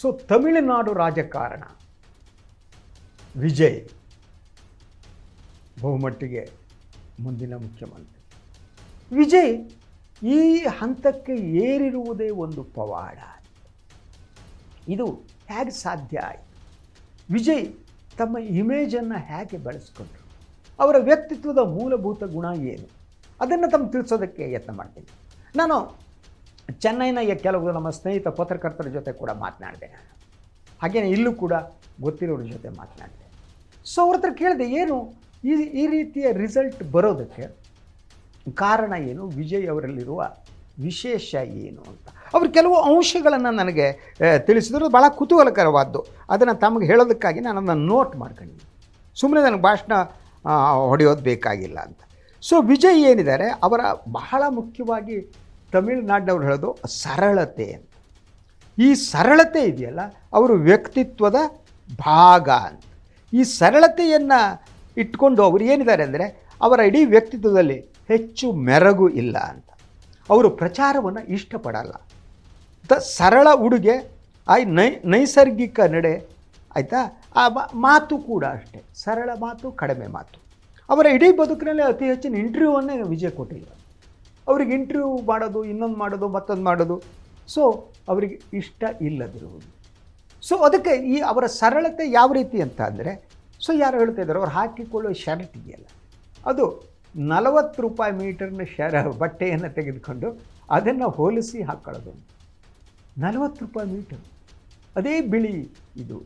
So Tamil Nadu ರಾಜಕಾರಣ ವಿಜಯ್ ಬಹುಮಟ್ಟಿಗೆ ಮುಂದಿನ ಮುಖ್ಯಮಂತ್ರಿ. ವಿಜಯ್ ಈ ಹಂತಕ್ಕೆ ಏರಿರುವುದೇ ಒಂದು ಪವಾಡ. ಇದು ಹೇಗೆ ಸಾಧ್ಯ ಆಯಿತು? ವಿಜಯ್ ತಮ್ಮ ಇಮೇಜನ್ನು ಹೇಗೆ ಬೆಳೆಸ್ಕೊಂಡ್ರು? ಅವರ ವ್ಯಕ್ತಿತ್ವದ ಮೂಲಭೂತ ಗುಣ ಏನು? ಅದನ್ನು ತಮ್ಮ ತಿಳಿಸೋದಕ್ಕೆ ಯತ್ನ ಮಾಡ್ತೀನಿ. ನಾನು ಚೆನ್ನೈನ ಕೆಲವು ನಮ್ಮ ಸ್ನೇಹಿತ ಪತ್ರಕರ್ತರ ಜೊತೆ ಕೂಡ ಮಾತನಾಡಿದೆ. ಹಾಗೆಯೇ ಇಲ್ಲೂ ಕೂಡ ಗೊತ್ತಿರೋರ ಜೊತೆ ಮಾತನಾಡಿದೆ. ಸೊ ಅವ್ರ ಹತ್ರ ಕೇಳಿದೆ, ಏನು ಈ ರೀತಿಯ ರಿಸಲ್ಟ್ ಬರೋದಕ್ಕೆ ಕಾರಣ ಏನು? ವಿಜಯ್ ಅವರಲ್ಲಿರುವ ವಿಶೇಷ ಏನು ಅಂತ ಅವರು ಕೆಲವು ಅಂಶಗಳನ್ನು ನನಗೆ ತಿಳಿಸಿದ್ರು. ಭಾಳ ಕುತೂಹಲಕರವಾದ್ದು. ಅದನ್ನು ತಮಗೆ ಹೇಳೋದಕ್ಕಾಗಿ ನಾನು ಅದನ್ನು ನೋಟ್ ಮಾಡ್ಕೊಂಡಿದ್ದೀನಿ. ಸುಮ್ಮನೆ ನನಗೆ ಭಾಷಣ ಹೊಡೆಯೋದು ಬೇಕಾಗಿಲ್ಲ ಅಂತ. ಸೊ ವಿಜಯ್ ಏನಿದ್ದಾರೆ, ಅವರ ಬಹಳ ಮುಖ್ಯವಾಗಿ ತಮಿಳುನಾಡಿನವ್ರು ಹೇಳೋದು ಸರಳತೆ ಅಂತ. ಈ ಸರಳತೆ ಇದೆಯಲ್ಲ, ಅವರು ವ್ಯಕ್ತಿತ್ವದ ಭಾಗ ಅಂತ. ಈ ಸರಳತೆಯನ್ನು ಇಟ್ಕೊಂಡು ಅವರು ಏನಿದ್ದಾರೆ ಅಂದರೆ, ಅವರ ಇಡೀ ವ್ಯಕ್ತಿತ್ವದಲ್ಲಿ ಹೆಚ್ಚು ಮೆರಗು ಇಲ್ಲ ಅಂತ. ಅವರು ಪ್ರಚಾರವನ್ನು ಇಷ್ಟಪಡಲ್ಲ. ಸರಳ ಉಡುಗೆ, ನೈಸರ್ಗಿಕ ನಡೆ, ಆಯಿತಾ? ಆ ಮಾತು ಕೂಡ ಅಷ್ಟೇ, ಸರಳ ಮಾತು, ಕಡಿಮೆ ಮಾತು. ಅವರ ಇಡೀ ಬದುಕಿನಲ್ಲಿ ಅತಿ ಹೆಚ್ಚಿನ ಇಂಟರ್ವ್ಯೂವನ್ನೇ ವಿಜಯ್ ಕೊಟ್ಟಿಲ್ಲ. ಅವ್ರಿಗೆ ಇಂಟರ್ವ್ಯೂ ಮಾಡೋದು, ಇನ್ನೊಂದು ಮಾಡೋದು, ಮತ್ತೊಂದು ಮಾಡೋದು, ಸೊ ಅವರಿಗೆ ಇಷ್ಟ ಇಲ್ಲದಿರುವುದು. ಸೊ ಅದಕ್ಕೆ ಈ ಅವರ ಸರಳತೆ ಯಾವ ರೀತಿ ಅಂತ ಅಂದರೆ, ಸೊ ಯಾರು ಹೇಳ್ತಾ ಇದ್ದಾರೆ, ಅವ್ರು ಹಾಕಿಕೊಳ್ಳುವ ಶರ್ಟ್ ಇದೆಯಲ್ಲ, ಅದು 40 ರೂಪಾಯಿ ಮೀಟರ್ನ ಬಟ್ಟೆಯನ್ನು ತೆಗೆದುಕೊಂಡು ಅದನ್ನು ಹೋಲಿಸಿ ಹಾಕ್ಕೊಳ್ಳೋದು. 40 ರೂಪಾಯಿ ಮೀಟರ್, ಅದೇ ಬಿಳಿ ಇದು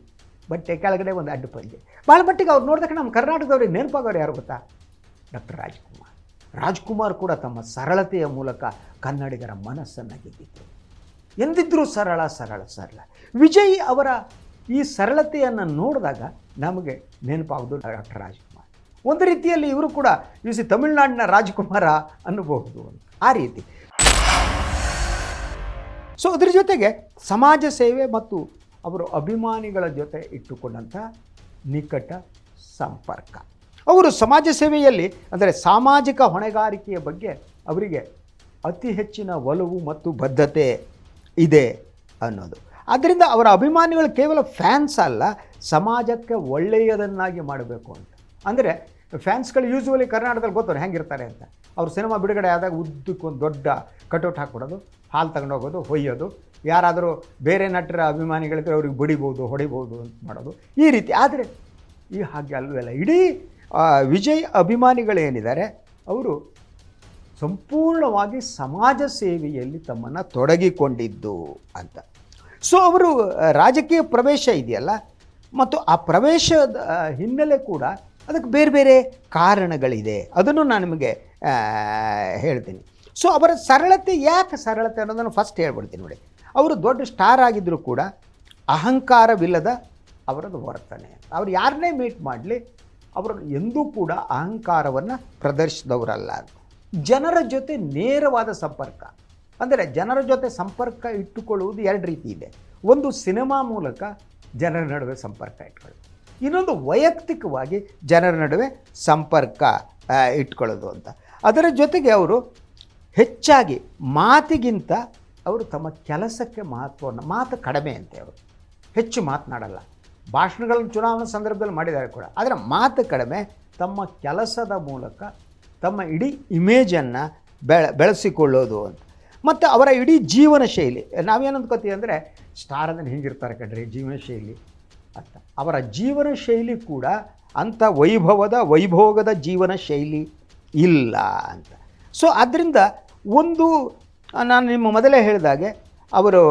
ಬಟ್ಟೆ, ಕೆಳಗಡೆ ಒಂದು ಅಡ್ಡು ಪಂಜೆ. ಭಾಳ ಮಟ್ಟಿಗೆ ಅವ್ರು ನೋಡಿದಾಗ ನಮ್ಮ ಕರ್ನಾಟಕದವ್ರಿಗೆ ನೆನಪಾಗೋರು ಯಾರು ಗೊತ್ತಾ? ಡಾಕ್ಟರ್ ರಾಜ್ಕುಮಾರ್. ರಾಜ್ಕುಮಾರ್ ಕೂಡ ತಮ್ಮ ಸರಳತೆಯ ಮೂಲಕ ಕನ್ನಡಿಗರ ಮನಸ್ಸನ್ನು ಗೆದ್ದಿದ್ದರು. ಎಂದಿದ್ರೂ ಸರಳ ಸರಳ ಸರಳ. ವಿಜಯ್ ಅವರ ಈ ಸರಳತೆಯನ್ನು ನೋಡಿದಾಗ ನಮಗೆ ನೆನಪಾಗೋದು ಡಾಕ್ಟರ್ ರಾಜ್ಕುಮಾರ್. ಒಂದು ರೀತಿಯಲ್ಲಿ ಇವರು ಕೂಡ ತಮಿಳುನಾಡಿನ ರಾಜ್ಕುಮಾರ ಅನ್ನಬಹುದು ಆ ರೀತಿ. ಸೊ ಅದ್ರ ಜೊತೆಗೆ ಸಮಾಜ ಸೇವೆ ಮತ್ತು ಅವರು ಅಭಿಮಾನಿಗಳ ಜೊತೆ ಇಟ್ಟುಕೊಂಡಂಥ ನಿಕಟ ಸಂಪರ್ಕ. ಅವರು ಸಮಾಜ ಸೇವೆಯಲ್ಲಿ ಅಂದರೆ ಸಾಮಾಜಿಕ ಹೊಣೆಗಾರಿಕೆಯ ಬಗ್ಗೆ ಅವರಿಗೆ ಅತಿ ಹೆಚ್ಚಿನ ಒಲವು ಮತ್ತು ಬದ್ಧತೆ ಇದೆ ಅನ್ನೋದು. ಆದ್ದರಿಂದ ಅವರ ಅಭಿಮಾನಿಗಳು ಕೇವಲ ಫ್ಯಾನ್ಸ್ ಅಲ್ಲ, ಸಮಾಜಕ್ಕೆ ಒಳ್ಳೆಯದನ್ನಾಗಿ ಮಾಡಬೇಕು ಅಂತ. ಅಂದರೆ ಫ್ಯಾನ್ಸ್ಗಳು ಯೂಶ್ವಲಿ ಕರ್ನಾಟಕದಲ್ಲಿ ಗೊತ್ತವ್ರು ಹೆಂಗಿರ್ತಾರೆ ಅಂತ. ಅವ್ರು ಸಿನಿಮಾ ಬಿಡುಗಡೆ ಆದಾಗ ಉದ್ದಕ್ಕೊಂದು ದೊಡ್ಡ ಕಟೌಟ್ ಹಾಕ್ಬಿಡೋದು, ಹಾಲು ತಗೊಂಡೋಗೋದು, ಹೊಯ್ಯೋದು, ಯಾರಾದರೂ ಬೇರೆ ನಟರ ಅಭಿಮಾನಿಗಳಿದ್ರೆ ಅವ್ರಿಗೆ ಬಡಿಬೋದು, ಹೊಡಿಬೋದು ಅಂತ ಮಾಡೋದು, ಈ ರೀತಿ. ಆದರೆ ಈ ಹಾಗೆ ಅಲ್ವಲ್ಲ, ಇಡೀ ವಿಜಯ್ ಅಭಿಮಾನಿಗಳೇನಿದ್ದಾರೆ ಅವರು ಸಂಪೂರ್ಣವಾಗಿ ಸಮಾಜ ಸೇವೆಯಲ್ಲಿ ತಮ್ಮನ್ನು ತೊಡಗಿಕೊಂಡಿದ್ದು ಅಂತ. ಸೊ ಅವರು ರಾಜಕೀಯ ಪ್ರವೇಶ ಇದೆಯಲ್ಲ, ಮತ್ತು ಆ ಪ್ರವೇಶದ ಹಿನ್ನೆಲೆ ಕೂಡ ಅದಕ್ಕೆ ಬೇರೆ ಬೇರೆ ಕಾರಣಗಳಿದೆ. ಅದನ್ನು ನಾನು ನಿಮಗೆ ಹೇಳ್ತೀನಿ. ಸೊ ಅವರ ಸರಳತೆ, ಯಾಕೆ ಸರಳತೆ ಅನ್ನೋದನ್ನು ಫಸ್ಟ್ ಹೇಳ್ಬಿಡ್ತೀನಿ ನೋಡಿ. ಅವರು ದೊಡ್ಡ ಸ್ಟಾರ್ ಆಗಿದ್ದರೂ ಕೂಡ ಅಹಂಕಾರವಿಲ್ಲದ ಅವರದ್ದು ವರ್ತನೆ. ಅವ್ರು ಯಾರನ್ನೇ ಮೀಟ್ ಮಾಡಲಿ ಅವರು ಎಂದೂ ಕೂಡ ಅಹಂಕಾರವನ್ನು ಪ್ರದರ್ಶಿಸಿದವರಲ್ಲ ಅಂತ. ಜನರ ಜೊತೆ ನೇರವಾದ ಸಂಪರ್ಕ, ಅಂದರೆ ಜನರ ಜೊತೆ ಸಂಪರ್ಕ ಇಟ್ಟುಕೊಳ್ಳುವುದು ಎರಡು ರೀತಿ ಇದೆ. ಒಂದು ಸಿನಿಮಾ ಮೂಲಕ ಜನರ ನಡುವೆ ಸಂಪರ್ಕ ಇಟ್ಕೊಳ್ಳೋದು, ಇನ್ನೊಂದು ವೈಯಕ್ತಿಕವಾಗಿ ಜನರ ನಡುವೆ ಸಂಪರ್ಕ ಇಟ್ಕೊಳ್ಳೋದು ಅಂತ. ಅದರ ಜೊತೆಗೆ ಅವರು ಹೆಚ್ಚಾಗಿ ಮಾತಿಗಿಂತ ಅವರು ತಮ್ಮ ಕೆಲಸಕ್ಕೆ ಮಹತ್ವವನ್ನು, ಮಾತು ಕಡಿಮೆ ಅಂತೆ, ಅವರು ಹೆಚ್ಚು ಮಾತನಾಡಲ್ಲ. ಭಾಷಣಗಳನ್ನು ಚುನಾವಣಾ ಸಂದರ್ಭದಲ್ಲಿ ಮಾಡಿದ್ದಾರೆ ಕೂಡ, ಆದರೆ ಮಾತು ಕಡಿಮೆ. ತಮ್ಮ ಕೆಲಸದ ಮೂಲಕ ತಮ್ಮ ಇಡೀ ಇಮೇಜನ್ನು ಬೆಳೆಸಿಕೊಳ್ಳೋದು ಅಂತ. ಮತ್ತು ಅವರ ಇಡೀ ಜೀವನ ಶೈಲಿ, ನಾವೇನು ಅಂದ್ಕೋತೀವಿ ಅಂದರೆ ಸ್ಟಾರ್ ಅಂದರೆ ಹಿಂಗಿರ್ತಾರೆ ಕಣ್ರಿ ಜೀವನ ಶೈಲಿ ಅಂತ. ಅವರ ಜೀವನ ಶೈಲಿ ಕೂಡ ಅಂಥ ವೈಭೋಗದ ಜೀವನ ಶೈಲಿ ಇಲ್ಲ ಅಂತ. ಸೊ ಆದ್ದರಿಂದ ಒಂದು, ನಾನು ನಿಮ್ಮ ಮೊದಲೇ ಹೇಳಿದಾಗೆ ಅವರು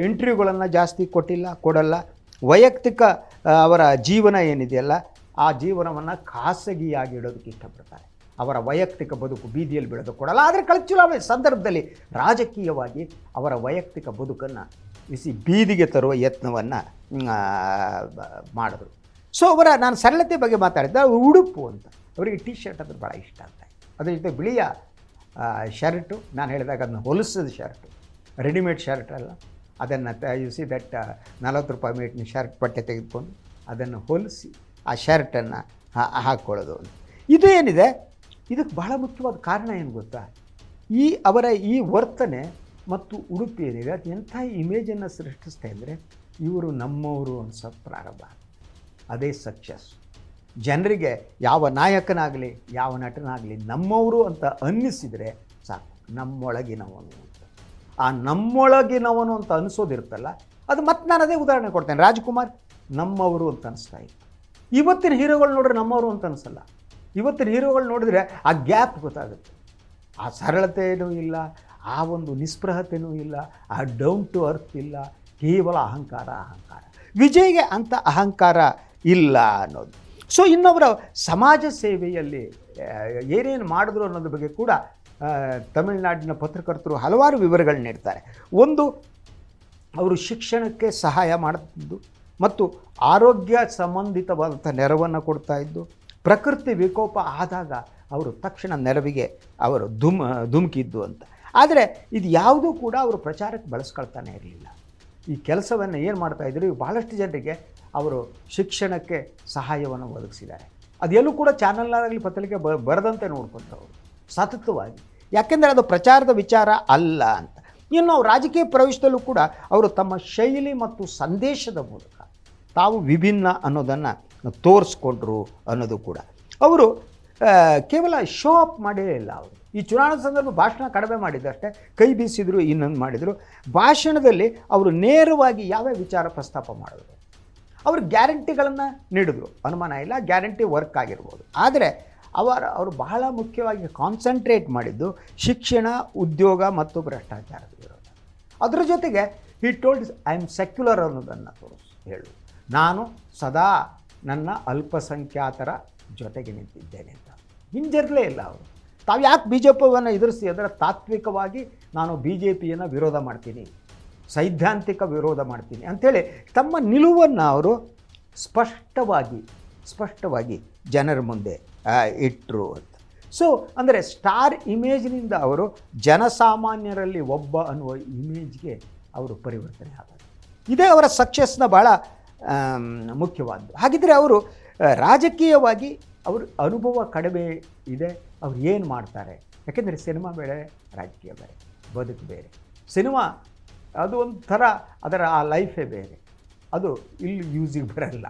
ಇಂಟರ್ವ್ಯೂಗಳನ್ನು ಜಾಸ್ತಿ ಕೊಡಲ್ಲ. ವೈಯಕ್ತಿಕ ಅವರ ಜೀವನ ಏನಿದೆಯಲ್ಲ, ಆ ಜೀವನವನ್ನು ಖಾಸಗಿಯಾಗಿ ಇಡೋದಕ್ಕೆ ಇಷ್ಟಪಡ್ತಾರೆ. ಅವರ ವೈಯಕ್ತಿಕ ಬದುಕು ಬೀದಿಯಲ್ಲಿ ಬಿಡೋದು ಕೊಡಲ್ಲ. ಆದರೆ ಕಳೆದ ಚುನಾವಣೆ ಸಂದರ್ಭದಲ್ಲಿ ರಾಜಕೀಯವಾಗಿ ಅವರ ವೈಯಕ್ತಿಕ ಬದುಕನ್ನು ಬೀದಿಗೆ ತರುವ ಯತ್ನವನ್ನು ಮಾಡಿದ್ರು. ಸೊ ನಾನು ಸರಳತೆ ಬಗ್ಗೆ ಮಾತಾಡಿದ್ದೆ. ಉಡುಪು ಅಂತ, ಅವರಿಗೆ ಟೀ ಶರ್ಟ್ ಅಂದರೆ ಭಾಳ ಇಷ್ಟ ಅಂತ. ಅದ್ರ ಜೊತೆ ಬಿಳಿಯ ಶರ್ಟು, ನಾನು ಹೇಳಿದಾಗ ಅದನ್ನು ಹೊಲಿಸಿದ ಶರ್ಟು, ರೆಡಿಮೇಡ್ ಶರ್ಟ್ ಅಲ್ಲ, ಅದನ್ನು ದಟ್ 40 ರೂಪಾಯಿ ಮೀಟರ್ನ ಶರ್ಟ್ ಬಟ್ಟೆ ತೆಗೆದುಕೊಂಡು ಅದನ್ನು ಹೊಲಿಸಿ ಆ ಶರ್ಟನ್ನು ಹಾಕ್ಕೊಳ್ಳೋದು. ಇದು ಏನಿದೆ, ಇದಕ್ಕೆ ಬಹಳ ಮುಖ್ಯವಾದ ಕಾರಣ ಏನು ಗೊತ್ತಾ? ಅವರ ಈ ವರ್ತನೆ ಮತ್ತು ಉಡುಪು ಏನಿದೆ ಅದು ಎಂಥ ಇಮೇಜನ್ನು ಸೃಷ್ಟಿಸ್ತಾ ಅಂದರೆ, ಇವರು ನಮ್ಮವರು ಅನ್ಸೋಕ್ಕೆ ಪ್ರಾರಂಭ. ಅದೇ ಸಕ್ಸಸ್. ಜನರಿಗೆ ಯಾವ ನಾಯಕನಾಗಲಿ ಯಾವ ನಟನಾಗಲಿ ನಮ್ಮವರು ಅಂತ ಅನ್ನಿಸಿದರೆ ಸಾಕು, ನಮ್ಮೊಳಗಿನವನು ಅಂತ. ಆ ನಮ್ಮೊಳಗಿನವನು ಅಂತ ಅನಿಸೋದಿರುತ್ತಲ್ಲ, ಅದು ಮತ್ತೆ ನಾನು ಅದೇ ಉದಾಹರಣೆ ಕೊಡ್ತೇನೆ. ರಾಜ್ಕುಮಾರ್ ನಮ್ಮವರು ಅಂತ ಅನಿಸ್ತಾ ಇತ್ತು. ಇವತ್ತಿನ ಹೀರೋಗಳು ನೋಡಿದ್ರೆ ನಮ್ಮವರು ಅಂತ ಅನಿಸಲ್ಲ. ಇವತ್ತಿನ ಹೀರೋಗಳು ನೋಡಿದ್ರೆ ಆ ಗ್ಯಾಪ್ ಗೊತ್ತಾಗುತ್ತೆ. ಆ ಸರಳತೆಯೂ ಇಲ್ಲ, ಆ ಒಂದು ನಿಸ್ಪೃಹತೆಯೂ ಇಲ್ಲ, ಆ ಡೌನ್ ಟು ಅರ್ತ್ ಇಲ್ಲ, ಕೇವಲ ಅಹಂಕಾರ. ವಿಜಯ್ಗೆ ಅಂಥ ಅಹಂಕಾರ ಇಲ್ಲ ಅನ್ನೋದು. ಸೊ ಇನ್ನೊಬ್ಬರ ಸಮಾಜ ಸೇವೆಯಲ್ಲಿ ಏನೇನು ಮಾಡಿದ್ರು ಅನ್ನೋದ್ರ ಬಗ್ಗೆ ಕೂಡ ತಮಿಳುನಾಡಿನ ಪತ್ರಕರ್ತರು ಹಲವಾರು ವಿವರಗಳು ನೀಡ್ತಾರೆ. ಒಂದು, ಅವರು ಶಿಕ್ಷಣಕ್ಕೆ ಸಹಾಯ ಮಾಡುತ್ತಿದ್ದು ಮತ್ತು ಆರೋಗ್ಯ ಸಂಬಂಧಿತವಾದಂಥ ನೆರವನ್ನು ಕೊಡ್ತಾ ಇದ್ದು, ಪ್ರಕೃತಿ ವಿಕೋಪ ಆದಾಗ ಅವರು ತಕ್ಷಣ ನೆರವಿಗೆ ಅವರು ಧುಮುಕಿದ್ದು ಅಂತ. ಆದರೆ ಇದು ಯಾವುದೂ ಕೂಡ ಅವರು ಪ್ರಚಾರಕ್ಕೆ ಬಳಸ್ಕೊಳ್ತಾನೆ ಇರಲಿಲ್ಲ. ಈ ಕೆಲಸವನ್ನು ಏನು ಮಾಡ್ತಾಯಿದ್ರು, ಭಾಳಷ್ಟು ಜನರಿಗೆ ಅವರು ಶಿಕ್ಷಣಕ್ಕೆ ಸಹಾಯವನ್ನು ಒದಗಿಸಿದ್ದಾರೆ. ಅದೆಲ್ಲೂ ಕೂಡ ಚಾನಲ್ನಾಗಲಿ ಪತ್ರಿಕೆ ಬರದಂತೆ ನೋಡ್ಕೊಂಡ್ರು ಅವರು ಸತತವಾಗಿ. ಯಾಕೆಂದರೆ ಅದು ಪ್ರಚಾರದ ವಿಚಾರ ಅಲ್ಲ ಅಂತ. ಇನ್ನು ರಾಜಕೀಯ ಪ್ರವೇಶದಲ್ಲೂ ಕೂಡ ಅವರು ತಮ್ಮ ಶೈಲಿ ಮತ್ತು ಸಂದೇಶದ ಮೂಲಕ ತಾವು ವಿಭಿನ್ನ ಅನ್ನೋದನ್ನು ತೋರಿಸ್ಕೊಂಡ್ರು ಅನ್ನೋದು ಕೂಡ. ಅವರು ಕೇವಲ ಶೋ ಅಪ್ ಮಾಡೇ ಇಲ್ಲ. ಅವರು ಈ ಚುನಾವಣಾ ಸಂದರ್ಭ ಭಾಷಣ ಕಡಿಮೆ ಮಾಡಿದ್ದಷ್ಟೇ, ಕೈ ಬೀಸಿದ್ರು, ಇನ್ನೊಂದು ಮಾಡಿದರು. ಭಾಷಣದಲ್ಲಿ ಅವರು ನೇರವಾಗಿ ಯಾವ್ಯಾವ ವಿಚಾರ ಪ್ರಸ್ತಾಪ ಮಾಡಿದ್ರು, ಅವರು ಗ್ಯಾರಂಟಿಗಳನ್ನು ನೀಡಿದ್ರು, ಅನುಮಾನ ಇಲ್ಲ, ಗ್ಯಾರಂಟಿ ವರ್ಕ್ ಆಗಿರ್ಬೋದು. ಆದರೆ ಅವರು ಬಹಳ ಮುಖ್ಯವಾಗಿ ಕಾನ್ಸಂಟ್ರೇಟ್ ಮಾಡಿದ್ದು ಶಿಕ್ಷಣ, ಉದ್ಯೋಗ ಮತ್ತು ಭ್ರಷ್ಟಾಚಾರದ ವಿರೋಧ. ಅದರ ಜೊತೆಗೆ he told I am secular ಅನ್ನೋದನ್ನು ಹೇಳು, ನಾನು ಸದಾ ನನ್ನ ಅಲ್ಪಸಂಖ್ಯಾತರ ಜೊತೆಗೆ ನಿಂತಿದ್ದೇನೆ ಅಂತ ಹಿಂಜರಿಲೇ ಇಲ್ಲ ಅವರು. ತಾವು ಯಾಕೆ ಬಿ ಜೆ ಪಿಯನ್ನು ಎದುರಿಸಿ ಅದರ ತಾತ್ವಿಕವಾಗಿ ನಾನು ಬಿ ಜೆ ಪಿಯನ್ನು ವಿರೋಧ ಮಾಡ್ತೀನಿ, ಸೈದ್ಧಾಂತಿಕ ವಿರೋಧ ಮಾಡ್ತೀನಿ ಅಂಥೇಳಿ ತಮ್ಮ ನಿಲುವನ್ನು ಅವರು ಸ್ಪಷ್ಟವಾಗಿ ಜನರ ಮುಂದೆ ಇಟ್ಟರು ಅಂತ. ಸೊ ಅಂದರೆ ಸ್ಟಾರ್ ಇಮೇಜ್ನಿಂದ ಅವರು ಜನಸಾಮಾನ್ಯರಲ್ಲಿ ಒಬ್ಬ ಅನ್ನುವ ಇಮೇಜ್ಗೆ ಅವರು ಪರಿವರ್ತನೆ ಆಗೋದು. ಇದೇ ಅವರ ಸಕ್ಸಸ್ನ ಭಾಳ ಮುಖ್ಯವಾದ್ದು. ಹಾಗಿದ್ದರೆ ಅವರು ರಾಜಕೀಯವಾಗಿ ಅವ್ರ ಅನುಭವ ಕಡಿಮೆ ಇದೆ. ಅವ್ರು ಏನು ಮಾಡ್ತಾರೆ, ಯಾಕೆಂದರೆ ಸಿನಿಮಾ ಬೇರೆ, ರಾಜಕೀಯ ಬೇರೆ, ಬದುಕು ಬೇರೆ. ಸಿನಿಮಾ ಅದು ಒಂಥರ, ಅದರ ಆ ಲೈಫೇ ಬೇರೆ, ಅದು ಇಲ್ಲಿ ಯೂಸಿಗೆ ಬರಲ್ಲ.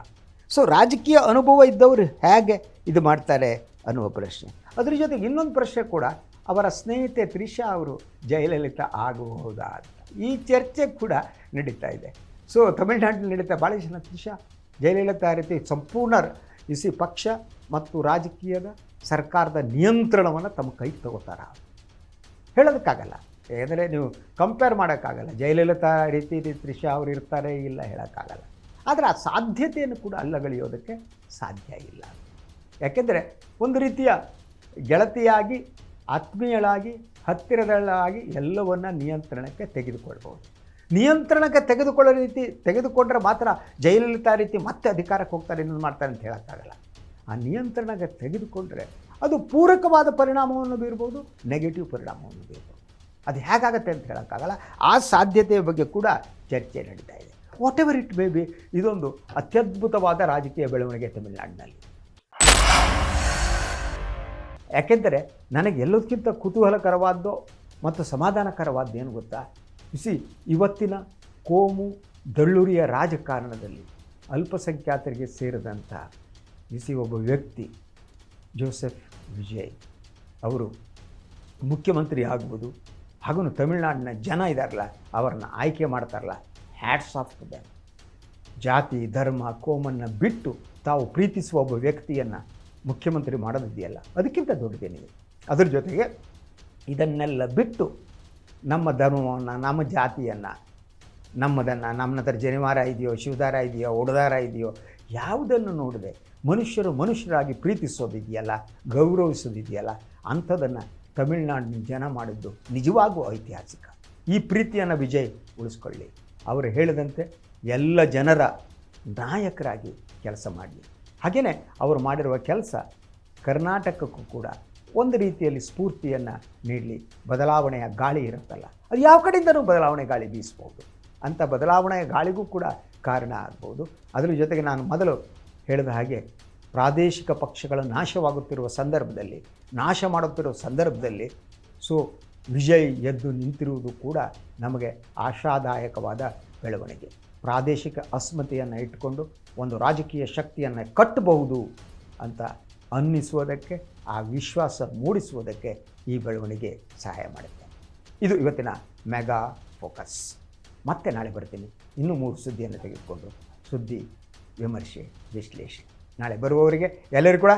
ಸೊ ರಾಜಕೀಯ ಅನುಭವ ಇದ್ದವರು ಹೇಗೆ ಇದು ಮಾಡ್ತಾರೆ ಅನ್ನುವ ಪ್ರಶ್ನೆ. ಅದ್ರ ಜೊತೆಗೆ ಇನ್ನೊಂದು ಪ್ರಶ್ನೆ ಕೂಡ, ಅವರ ಸ್ನೇಹಿತೆ ತ್ರಿಷಾ ಅವರು ಜಯಲಲಿತಾ ಆಗಬಹುದಾ ಅಂತ ಈ ಚರ್ಚೆ ಕೂಡ ನಡೀತಾ ಇದೆ. ಸೊ ತಮಿಳುನಾಡಿನಲ್ಲಿ ನಡೀತಾ ಭಾಳ ಜನ ತ್ರಿಷಾ ಜಯಲಲಿತಾ ರೀತಿ ಸಂಪೂರ್ಣ ಪಕ್ಷ ಮತ್ತು ರಾಜಕೀಯದ ಸರ್ಕಾರದ ನಿಯಂತ್ರಣವನ್ನು ತಮ್ಮ ಕೈಗೆ ತಗೋತಾರ ಹೇಳೋದಕ್ಕಾಗಲ್ಲ. ಏಕೆಂದರೆ ನೀವು ಕಂಪೇರ್ ಮಾಡೋಕ್ಕಾಗಲ್ಲ. ಜಯಲಲಿತಾ ರೀತಿ ತ್ರಿಷಾ ಅವರು ಇರ್ತಾರೆ ಇಲ್ಲ ಹೇಳೋಕ್ಕಾಗಲ್ಲ. ಆದರೆ ಆ ಸಾಧ್ಯತೆಯನ್ನು ಕೂಡ ಅಲ್ಲಗಳೆಯೋದಕ್ಕೆ ಸಾಧ್ಯ ಇಲ್ಲ. ಯಾಕೆಂದರೆ ಒಂದು ರೀತಿಯ ಗೆಳತಿಯಾಗಿ, ಆತ್ಮೀಯಳಾಗಿ, ಹತ್ತಿರದಳಾಗಿ ಎಲ್ಲವನ್ನು ನಿಯಂತ್ರಣಕ್ಕೆ ತೆಗೆದುಕೊಳ್ಬೋದು. ನಿಯಂತ್ರಣಕ್ಕೆ ತೆಗೆದುಕೊಂಡ್ರೆ ಮಾತ್ರ ಜಯಲಲಿತಾ ರೀತಿ ಮತ್ತೆ ಅಧಿಕಾರಕ್ಕೆ ಹೋಗ್ತಾರೆ, ಇನ್ನೊಂದು ಮಾಡ್ತಾರೆ ಅಂತ ಹೇಳೋಕ್ಕಾಗಲ್ಲ. ಆ ನಿಯಂತ್ರಣಕ್ಕೆ ತೆಗೆದುಕೊಂಡ್ರೆ ಅದು ಪೂರಕವಾದ ಪರಿಣಾಮವನ್ನು ಬೀರ್ಬೋದು, ನೆಗೆಟಿವ್ ಪರಿಣಾಮವನ್ನು ಬೀರ್ಬೋದು. ಅದು ಹೇಗಾಗತ್ತೆ ಅಂತ ಹೇಳೋಕ್ಕಾಗಲ್ಲ. ಆ ಸಾಧ್ಯತೆಯ ಬಗ್ಗೆ ಕೂಡ ಚರ್ಚೆ ನಡೀತಾ ಇದೆ. What ever it may be, ಇದೊಂದು ಅತ್ಯದ್ಭುತವಾದ ರಾಜಕೀಯ ಬೆಳವಣಿಗೆ ತಮಿಳುನಾಡಿನಲ್ಲಿ. ಯಾಕೆಂದರೆ ನನಗೆ ಎಲ್ಲದಕ್ಕಿಂತ ಕುತೂಹಲಕರವಾದ್ದು ಮತ್ತು ಸಮಾಧಾನಕರವಾದ್ದು ಏನು ಗೊತ್ತಾ, ಇವತ್ತಿನ ಕೋಮು ದಳ್ಳುರಿಯ ರಾಜಕಾರಣದಲ್ಲಿ ಅಲ್ಪಸಂಖ್ಯಾತರಿಗೆ ಸೇರಿದಂಥ ಒಬ್ಬ ವ್ಯಕ್ತಿ ಜೋಸೆಫ್ ವಿಜಯ್ ಅವರು ಮುಖ್ಯಮಂತ್ರಿ ಆಗ್ಬೋದು, ಹಾಗೂ ತಮಿಳುನಾಡಿನ ಜನ ಇದ್ದಾರಲ್ಲ ಅವರನ್ನು ಆಯ್ಕೆ ಮಾಡ್ತಾರಲ್ಲ, ಹ್ಯಾಟ್ಸ್ ಆಫ್ ಟು ದೆಮ್. ಜಾತಿ, ಧರ್ಮ, ಕೋಮನ್ನು ಬಿಟ್ಟು ತಾವು ಪ್ರೀತಿಸುವ ಒಬ್ಬ ವ್ಯಕ್ತಿಯನ್ನು ಮುಖ್ಯಮಂತ್ರಿ ಮಾಡೋದಿದೆಯಲ್ಲ, ಅದಕ್ಕಿಂತ ದೊಡ್ಡದೇನಿದೆ. ಅದರ ಜೊತೆಗೆ ಇದನ್ನೆಲ್ಲ ಬಿಟ್ಟು ನಮ್ಮ ಧರ್ಮವನ್ನು, ನಮ್ಮ ಜಾತಿಯನ್ನು, ನಮ್ಮ ಹತ್ರ ಜನಿವಾರ ಇದೆಯೋ, ಶಿವದಾರ ಇದೆಯೋ, ಒಡದಾರ ಇದೆಯೋ, ಯಾವುದನ್ನು ನೋಡದೆ ಮನುಷ್ಯರಾಗಿ ಪ್ರೀತಿಸೋದಿದೆಯಲ್ಲ, ಗೌರವಿಸೋದಿದೆಯಲ್ಲ, ಅಂಥದನ್ನು ತಮಿಳುನಾಡಿನ ಜನ ಮಾಡಿದ್ದು ನಿಜವಾಗೂ ಐತಿಹಾಸಿಕ. ಈ ಪ್ರೀತಿಯನ್ನು ವಿಜಯ್ ಉಳಿಸ್ಕೊಳ್ಳಿ. ಅವರು ಹೇಳಿದಂತೆ ಎಲ್ಲ ಜನರ ನಾಯಕರಾಗಿ ಕೆಲಸ ಮಾಡಲಿ. ಹಾಗೆಯೇ ಅವರು ಮಾಡಿರುವ ಕೆಲಸ ಕರ್ನಾಟಕಕ್ಕೂ ಕೂಡ ಒಂದು ರೀತಿಯಲ್ಲಿ ಸ್ಫೂರ್ತಿಯನ್ನು ನೀಡಲಿ. ಬದಲಾವಣೆಯ ಗಾಳಿ ಇರುತ್ತಲ್ಲ, ಅದು ಯಾವ ಕಡೆಯಿಂದನೂ ಬದಲಾವಣೆ ಗಾಳಿ ಬೀಸ್ಬೋದು. ಅಂಥ ಬದಲಾವಣೆಯ ಗಾಳಿಗೂ ಕೂಡ ಕಾರಣ ಆಗ್ಬೋದು. ಅದರ ಜೊತೆಗೆ ನಾನು ಮೊದಲು ಹೇಳಿದ ಹಾಗೆ ಪ್ರಾದೇಶಿಕ ಪಕ್ಷಗಳ ನಾಶ ಮಾಡುತ್ತಿರುವ ಸಂದರ್ಭದಲ್ಲಿ ಸೊ ವಿಜಯ್ ಎದ್ದು ನಿಂತಿರುವುದು ಕೂಡ ನಮಗೆ ಆಶಾದಾಯಕವಾದ ಬೆಳವಣಿಗೆ. ಪ್ರಾದೇಶಿಕ ಅಸ್ಮಿತೆಯನ್ನು ಇಟ್ಟುಕೊಂಡು ಒಂದು ರಾಜಕೀಯ ಶಕ್ತಿಯನ್ನು ಕಟ್ಟಬಹುದು ಅಂತ ಅನ್ನಿಸುವುದಕ್ಕೆ, ಆ ವಿಶ್ವಾಸ ಮೂಡಿಸುವುದಕ್ಕೆ ಈ ಬೆಳವಣಿಗೆ ಸಹಾಯ ಮಾಡುತ್ತೆ. ಇದು ಇವತ್ತಿನ ಮೆಗಾ ಫೋಕಸ್. ಮತ್ತೆ ನಾಳೆ ಬರ್ತೀನಿ ಇನ್ನೂ 3 ಸುದ್ದಿಯನ್ನು ತೆಗೆದುಕೊಂಡು. ಸುದ್ದಿ ವಿಮರ್ಶೆ ವಿಶ್ಲೇಷಣೆ. ನಾಳೆ ಬರುವವರಿಗೆ ಎಲ್ಲರಿಗೂ ಕೂಡ